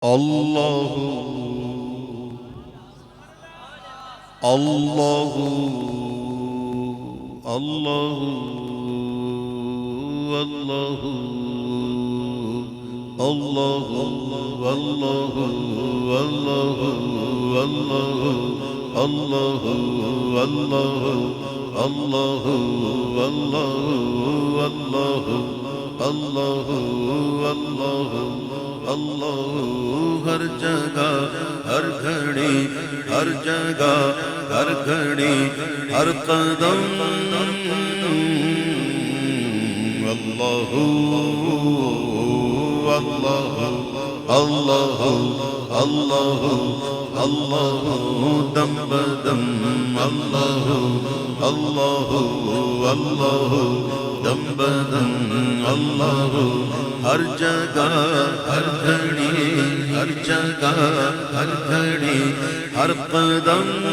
اللہ اللہ اللہ اللہ اللہ اللہ اللہ اللہ اللہ اللہ اللہ اللہ اللہ اللہ ہر جگہ ہر گھڑی ہر جگہ ہر گھڑی ہر قدم اللہ اللہ اللہ اللہ اللہ دم بدم اللہ اللہ اللہ دم بدم اللہ ہر جگہ ہر گھڑی ہر جگہ ہر گھڑی ہر قدم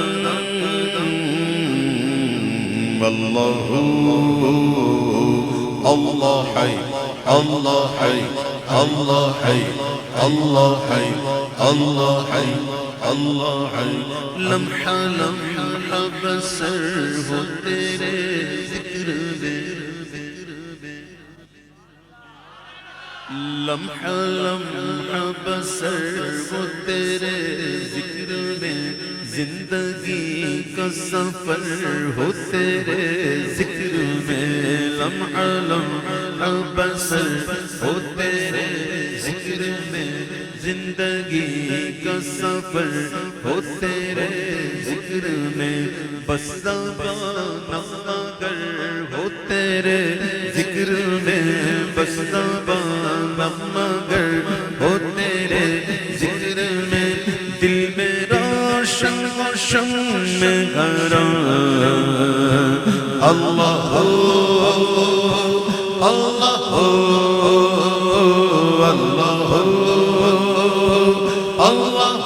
اللہ اللہ حی اللہ حی اللہ حی اللہ حی اللہ حی اللہ حی لمحہ لمحہ بسر ہو تیرے ذکر میں لمحہ لمحہ بسر ہو تیرے ذکر میں زندگی کا سفر ہو تیرے ذکر میں لمحہ لمحہ بسر ہو تیرے ذکر میں زندگی کا سفر ہو تیرے ذکر میں بس زبان مگر ہو تیرے ذکر میں بس زبان مگر ہو تیرے ذکر میں دل میں روشن روشن میں گھر اللہ اللہ اللہ اللہ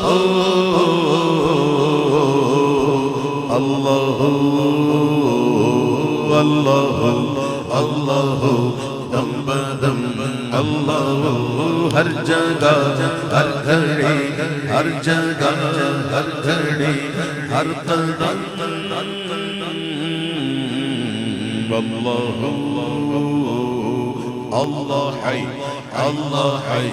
اللہ اللہ اللہ دم بدم اللہ ہر جگہ ہر گھڑی ہر جگہ ہر گھڑی ہر قدم اللہ اللہ حی اللہ حی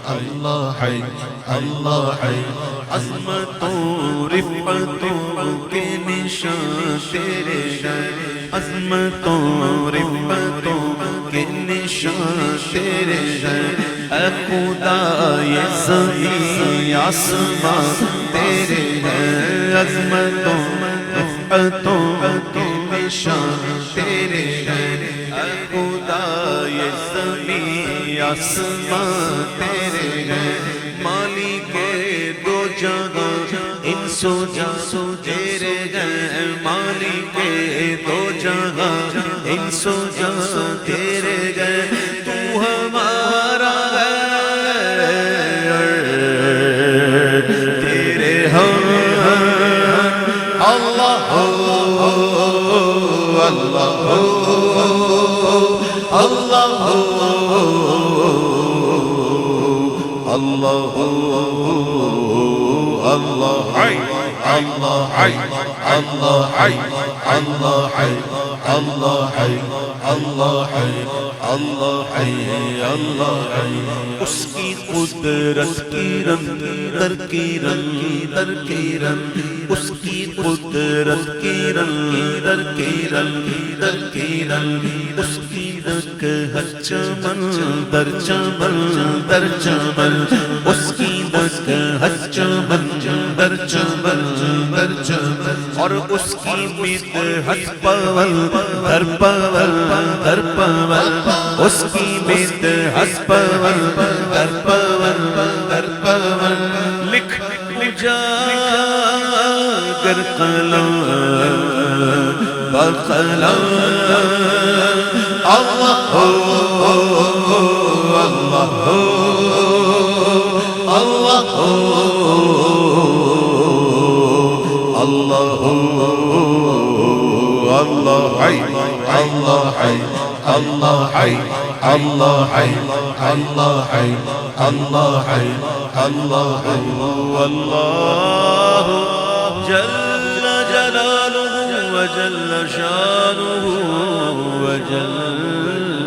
اللہ حی اللہ حی عظمتوں رفتوں کے نشان تیرے ہیں عظمتوں رفتوں کے نشان تیرے ہیں اے خدا یہ زمین آسمان تیرے ہیں عظمتوں رفتوں کے نشان تیرے ہیں اے خدا یہ زمین آسمان تیرے ہیں مالک دو جگہ انس و جان تیرے ہیں مالک دو جگہ انس و جان تیرے ہیں تو ہمارا ہے تیرے ہم اللہ اللہ اللہ اللہ اللہ حی اللہ حی اللہ حی اللہ حی اللہ حی اللہ حی اللہ حی اللہ حی اس کی قدرت کی رنگ در کی رنگ در کی رنگ اس کی قدرت کی رنگ در کی رنگ در کی رنگ اس کی نکہت چمن در چمن در چمن اس کی نکہت چمن در چمن در چمن اور اس کی مدحت پول در پول در پول اس کی مدحت پول در پول در پول لکھ اجاگر قلم بقلم اللہ اللہ اللہ اللہ اللہ حی اللہ حی اللہ حی اللہ حی اللہ حی اللہ حی الله والله جل جلاله وجل شانه وجل